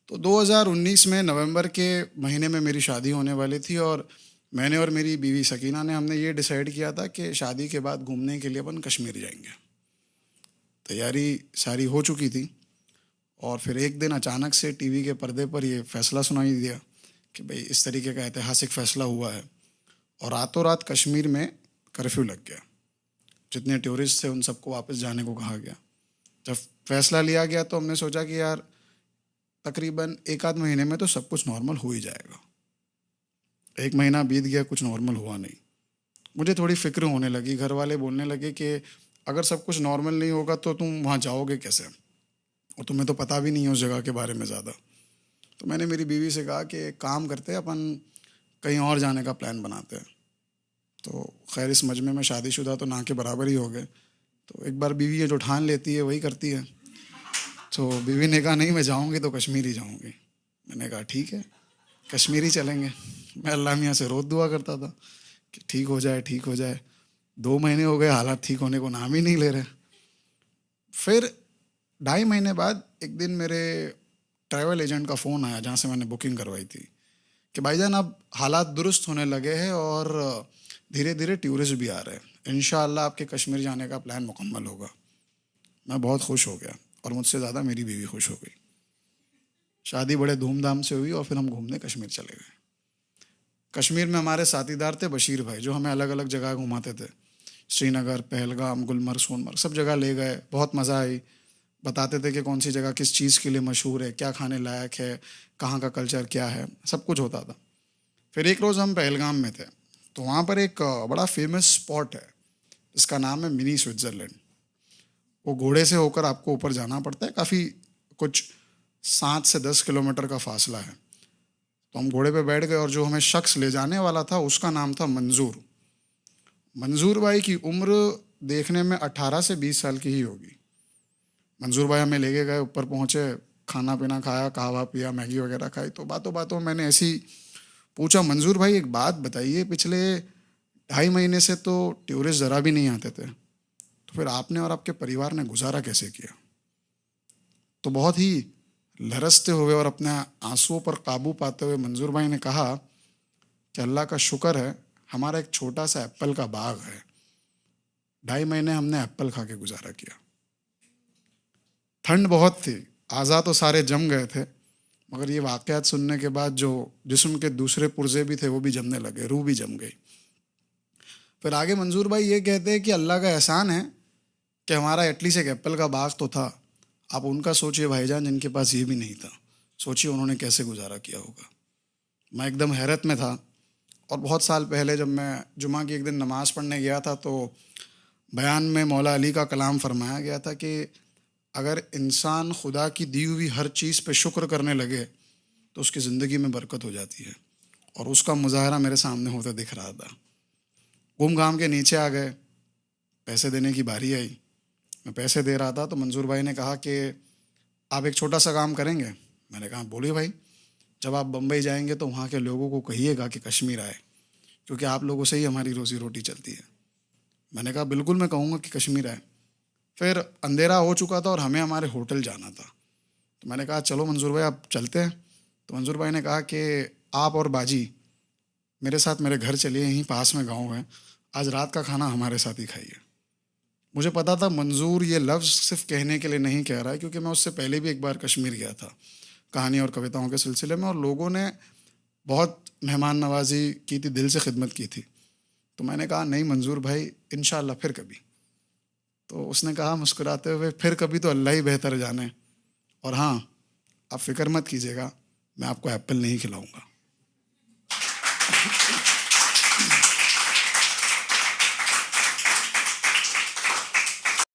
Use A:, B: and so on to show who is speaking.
A: तो 2019 में नवंबर के महीने में मेरी शादी होने वाली थी और मैंने और मेरी बीवी सकीना ने हमने ये डिसाइड किया था कि शादी के बाद घूमने के लिए अपन कश्मीर जाएंगे। तैयारी सारी हो चुकी थी और फिर एक दिन अचानक से टीवी के पर्दे पर ये फैसला सुनाई दिया कि भाई इस तरीके का ऐतिहासिक फैसला हुआ है और रातों रात कश्मीर में कर्फ्यू लग गया। जितने टूरिस्ट थे उन सबको वापस जाने को कहा गया। जब फैसला लिया गया तो हमने सोचा कि यार तकरीबन एक आध महीने में तो सब कुछ नॉर्मल हो ही जाएगा। एक महीना बीत गया, कुछ नॉर्मल हुआ नहीं। मुझे थोड़ी फिक्र होने लगी। घर वाले बोलने लगे कि अगर सब कुछ नॉर्मल नहीं होगा तो तुम वहाँ जाओगे कैसे, और तुम्हें तो पता भी नहीं है उस जगह के बारे में ज़्यादा। तो मैंने मेरी बीवी से कहा कि एक काम करते हैं, अपन कहीं और जाने का प्लान बनाते हैं। तो खैर इस मजमे में शादीशुदा तो ना के बराबर ही हो गए। तो एक बार बीवी ये जो ठान लेती है वही करती है। तो बीवी ने कहा नहीं, मैं जाऊँगी तो कश्मीर ही जाऊँगी। मैंने कहा ठीक है, कश्मीर ही चलेंगे। मैं अल्लाह मियाँ से रोज़ दुआ करता था कि ठीक हो जाए, ठीक हो जाए। 2 महीने हो गए, हालात ठीक होने को नाम ही नहीं ले रहे। फिर 2.5 महीने बाद एक दिन मेरे ट्रैवल एजेंट का फ़ोन आया जहाँ से मैंने बुकिंग करवाई थी कि भाईजान अब हालात दुरुस्त होने लगे हैं और धीरे धीरे टूरिस्ट भी आ रहे हैं, इंशाअल्लाह आपके कश्मीर जाने का प्लान मुकम्मल होगा। मैं बहुत खुश हो गया और मुझसे ज़्यादा मेरी बीवी खुश हो गई। शादी बड़े धूमधाम से हुई और फिर हम घूमने कश्मीर चले गए। कश्मीर में हमारे साथीदार थे बशीर भाई, जो हमें अलग अलग जगह घुमाते थे। श्रीनगर, पहलगाम, गुलमर्ग, सोनमर्ग सब जगह ले गए। बहुत मज़ा आई। बताते थे कि कौन सी जगह किस चीज़ के लिए मशहूर है, क्या खाने लायक है, कहाँ का कल्चर क्या है, सब कुछ होता था। फिर एक रोज़ हम पहलगाम में थे तो वहाँ पर एक बड़ा फेमस स्पॉट है जिसका नाम है मिनी स्विट्ज़रलैंड। वो घोड़े से होकर आपको ऊपर जाना पड़ता है, काफ़ी कुछ 7 से 10 किलोमीटर का फासला है। तो हम घोड़े पे बैठ गए और जो हमें शख्स ले जाने वाला था उसका नाम था मंजूर। मंजूर भाई की उम्र देखने में 18 से 20 साल की ही होगी। मंजूर भाई हमें लेके गए, ऊपर पहुँचे, खाना पीना खाया, कहवा पिया, मैगी वगैरह खाई। तो बातों बातों मैंने ऐसी पूछा, मंजूर भाई एक बात बताइए, पिछले 2.5 महीने से तो टूरिस्ट ज़रा भी नहीं आते थे, तो फिर आपने और आपके परिवार ने गुजारा कैसे किया? तो बहुत ही लरसते हुए और अपने आंसुओं पर काबू पाते हुए मंजूर भाई ने कहा कि अल्लाह का शुक्र है हमारा एक छोटा सा एप्पल का बाग है, 2.5 महीने हमने एप्पल खा के गुजारा किया। ठंड बहुत थी, आज़ा तो सारे जम गए थे, मगर ये वाक़यात सुनने के बाद जो जिस्म के दूसरे पुर्जे भी थे वो भी जमने लगे, रूह भी जम गई। फिर आगे मंजूर भाई ये कहते हैं कि अल्लाह का एहसान है कि हमारा एटलीस्ट एक एप्पल का बाग तो था। आप उनका सोचिए भाईजान जिनके पास ये भी नहीं था, सोचिए उन्होंने कैसे गुजारा किया होगा। मैं एकदम हैरत में था। और बहुत साल पहले जब मैं जुमा की एक दिन नमाज़ पढ़ने गया था तो बयान में मौला अली का कलाम फरमाया गया था कि अगर इंसान खुदा की दी हुई हर चीज़ पे शुक्र करने लगे तो उसकी ज़िंदगी में बरकत हो जाती है। और उसका मुजाहरा मेरे सामने होता दिख रहा था। घूम घाम के नीचे आ गए, पैसे देने की बारी आई। मैं पैसे दे रहा था तो मंजूर भाई ने कहा कि आप एक छोटा सा काम करेंगे। मैंने कहा बोलिए भाई। जब आप बम्बई जाएंगे तो वहाँ के लोगों को कहिएगा कि कश्मीर आए, क्योंकि आप लोगों से ही हमारी रोज़ी रोटी चलती है। मैंने कहा बिल्कुल मैं कहूँगा कि कश्मीर आए। फिर अंधेरा हो चुका था और हमें हमारे होटल जाना था। तो मैंने कहा चलो मंजूर भाई आप चलते हैं। तो मंजूर भाई ने कहा कि आप और बाजी मेरे साथ मेरे घर चलिए, यहीं पास में गाँव है, आज रात का खाना हमारे साथ ही खाइए। मुझे पता था मंजूर ये लफ्ज़ सिर्फ कहने के लिए नहीं कह रहा है, क्योंकि मैं उससे पहले भी एक बार कश्मीर गया था कहानी और कविताओं के सिलसिले में, और लोगों ने बहुत मेहमान नवाजी की थी, दिल से खिदमत की थी। तो मैंने कहा नहीं मंजूर भाई, इंशाअल्लाह फिर कभी। तो उसने कहा मुस्कुराते हुए, फिर कभी तो अल्लाह ही बेहतर जाने, और हाँ आप फिक्र मत कीजिएगा, मैं आपको एप्पल नहीं खिलाऊंगा।